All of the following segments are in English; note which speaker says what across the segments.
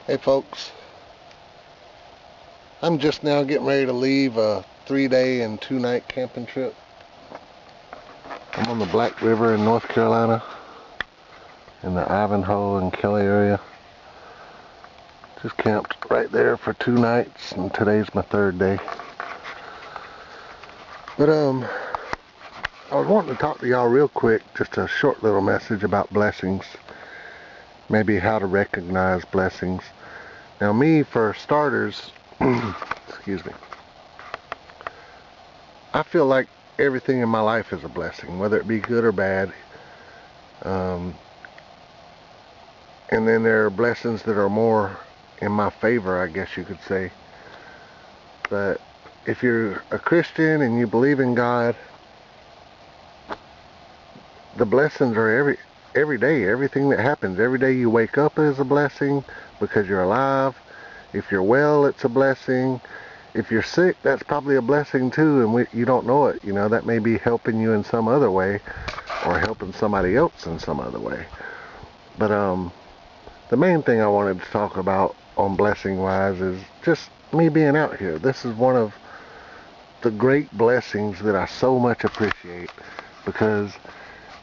Speaker 1: Hey folks, I'm just now getting ready to leave a 3-day and 2-night camping trip. I'm on the Black River in North Carolina, in the Ivanhoe and Kelly area. Just camped right there for 2 nights, and today's my 3rd day. But I was wanting to talk to y'all real quick, just a short little message about blessings. Maybe how to recognize blessings. Now me, for starters, excuse me, I feel like everything in my life is a blessing, whether it be good or bad. And then there are blessings that are more in my favor, I guess you could say. But if you're a Christian and you believe in God, the blessings are every day. Everything that happens, every day you wake up is a blessing because you're alive. If you're well, it's a blessing. If you're sick, that's probably a blessing too, and you don't know it. You know, that may be helping you in some other way, or helping somebody else in some other way. But the main thing I wanted to talk about on blessing wise is just me being out here. This is one of the great blessings that I so much appreciate, because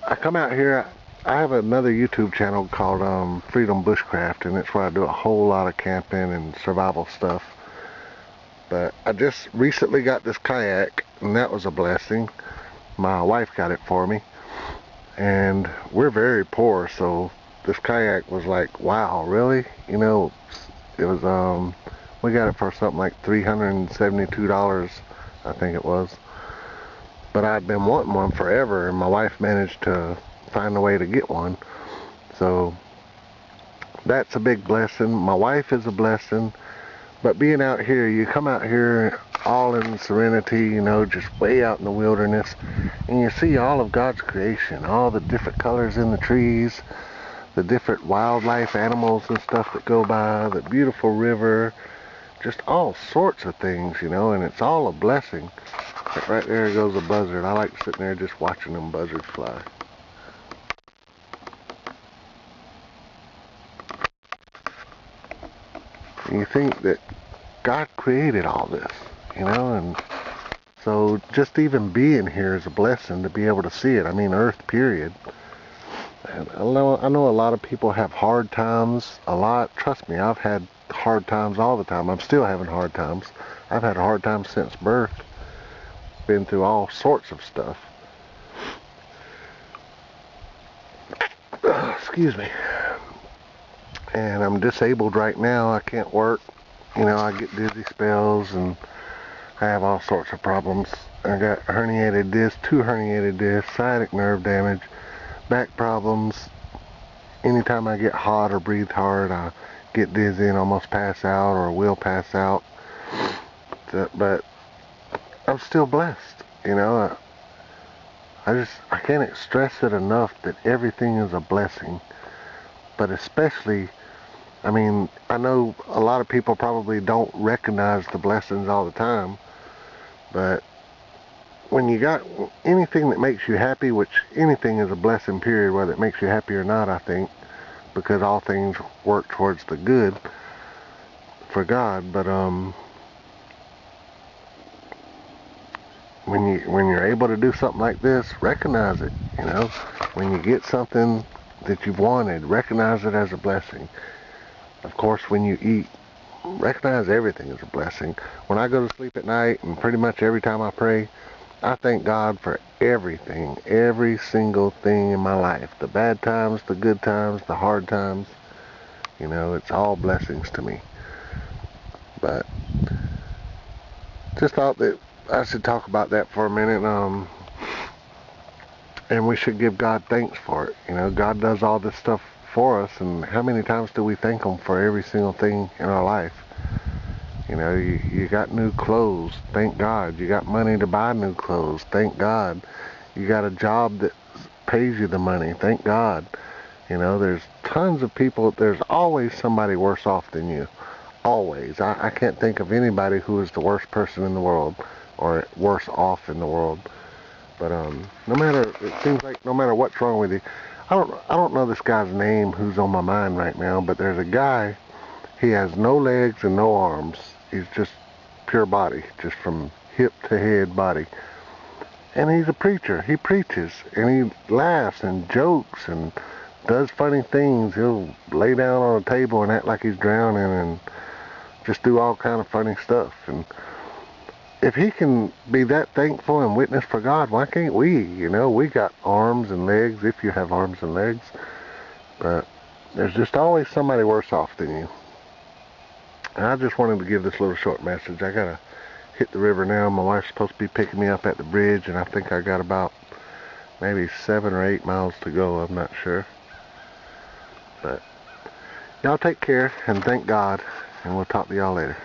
Speaker 1: I come out here. I have another YouTube channel called Freedom Bushcraft, and it's where I do a whole lot of camping and survival stuff. But I just recently got this kayak, and that was a blessing. My wife got it for me, and we're very poor, so this kayak was like, wow, really? You know, it was we got it for something like $372, I think it was. But I'd been wanting one forever, and my wife managed to find a way to get one. So that's a big blessing. My wife is a blessing. But being out here, you come out here all in serenity, you know, just way out in the wilderness, and you see all of God's creation, all the different colors in the trees, the different wildlife, animals and stuff that go by, the beautiful river, just all sorts of things, you know, and it's all a blessing. Right there goes a buzzard. I like sitting there just watching them buzzards fly. And you think that God created all this, you know, and so just even being here is a blessing to be able to see it. I mean, Earth, period. And I know a lot of people have hard times, trust me, I've had hard times all the time. I'm still having hard times. I've had a hard time since birth. Been through all sorts of stuff. Excuse me. And I'm disabled right now. I can't work. You know, I get dizzy spells, and I have all sorts of problems. I got herniated disc, 2 herniated discs, sciatic nerve damage, back problems. Anytime I get hot or breathe hard, I get dizzy and almost pass out, or will pass out. But I'm still blessed, you know. I can't stress it enough that everything is a blessing. But especially, I mean, I know a lot of people probably don't recognize the blessings all the time, but when you got anything that makes you happy, which anything is a blessing, period, whether it makes you happy or not, I think, because all things work towards the good for God. But when you're able to do something like this, recognize it. You know, when you get something that you've wanted, recognize it as a blessing. Of course, when you eat, recognize everything as a blessing. When I go to sleep at night, and pretty much every time I pray, I thank God for everything, every single thing in my life. The bad times, the good times, the hard times. You know, it's all blessings to me. But just thought that I should talk about that for a minute. And we should give God thanks for it. You know, God does all this stuff for us, and how many times do we thank Him for every single thing in our life? You know, you got new clothes, thank God. You got money to buy new clothes, thank God. You got a job that pays you the money, thank God. You know, there's tons of people, there's always somebody worse off than you. Always. I can't think of anybody who is the worst person in the world, or worse off in the world. But it seems like no matter what's wrong with you, I don't know this guy's name who's on my mind right now, but there's a guy, He has no legs and no arms. He's just pure body, just from hip to head body. And he's a preacher. He preaches and he laughs and jokes and does funny things. He'll lay down on a table and act like he's drowning and just do all kind of funny stuff. And if he can be that thankful and witness for God, why can't we? You know, we got arms and legs, if you have arms and legs. But there's just always somebody worse off than you. And I just wanted to give this little short message. I gotta hit the river now. My wife's supposed to be picking me up at the bridge, and I think I got about maybe 7 or 8 miles to go. I'm not sure. But y'all take care and thank God, and we'll talk to y'all later.